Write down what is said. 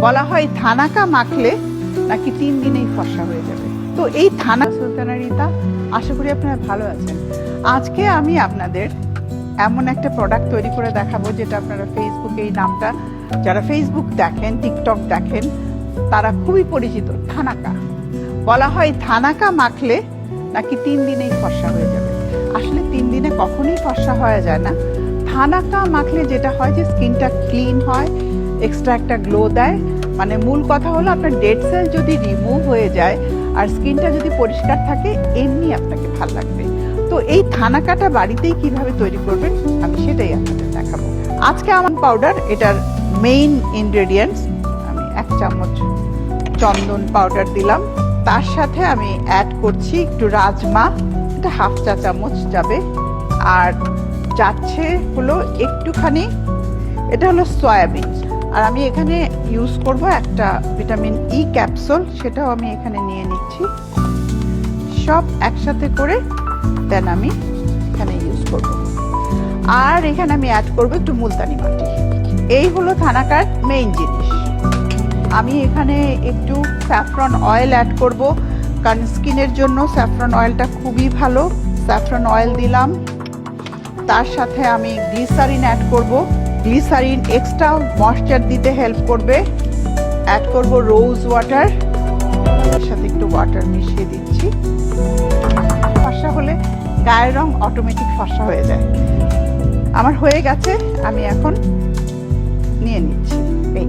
বলা হয় থানাকা মাখলে নাকি 3 দিনেই ফর্সা হয়ে যাবে। তো এই থানা সুলতানা রিতা, আশা করি আপনারা ভালো আছেন। আজকে আমি আপনাদের এমন একটা প্রোডাক্ট তৈরি করে দেখাবো যেটা আপনারা ফেসবুকে, এই নামটা যারা ফেসবুক দেখেন, টিকটক দেখেন, তারা খুবই পরিচিত। থানাকা বলা হয় থানাকা মাখলে নাকি 3 দিনেই ফর্সা হয়ে যাবে। আসলে 3 দিনে কখনোই ফর্সা হয়ে যায় না। থানাকা মাখলে যেটা হয় যে স্কিনটা ক্লিন হয়, এক্সট্রা একটা গ্লো দেয়। মানে মূল কথা হলো আপনার ডেড সেল যদি রিমুভ হয়ে যায় আর স্কিনটা যদি পরিষ্কার থাকে, এমনি আপনাকে ভালো লাগবে। তো এই থানাকাটা বাড়িতেই কিভাবে তৈরি করবেন আমি সেটাই আপনাদের দেখাবো। আজকে আমার পাউডার, এটার মেইন ইনগ্রেডিয়েন্টস, আমি 1 চামচ চন্দন পাউডার দিলাম। তার সাথে আমি অ্যাড করছি একটু রাজমা, এটা 1/2 চা চামচ যাবে। আর যাচ্ছে হলো একটুখানি, এটা হলো সয়াবিন। আর আমি এখানে ইউজ করব একটা ভিটামিন ই ক্যাপসুল, সেটাও আমি এখানে নিয়ে নিচ্ছি। সব একসাথে করে দেন আমি এখানে ইউজ করব। আর এখানে আমি অ্যাড করব একটু মুলতানি মাটি। এই হলো থানাকার মেইন জিনিস। আমি এখানে একটু স্যাফরন অয়েল অ্যাড করব, কারণ স্কিনের জন্য স্যাফরন অয়েলটা খুবই ভালো। স্যাফরন অয়েল দিলাম। তার সাথে আমি গ্লিসারিন অ্যাড করব। গ্লিসারিন এক্সট্রা ময়েশ্চার দিতে হেল্প করবে। অ্যাড করব রোজ ওয়াটার, এর সাথে একটু ওয়াটার মিশিয়ে দিচ্ছি। ফর্সা হলে গায়ের রং অটোমেটিক ফর্সা হয়ে যায়। আমার হয়ে গেছে, আমি এখন নিয়ে নিচ্ছি। এই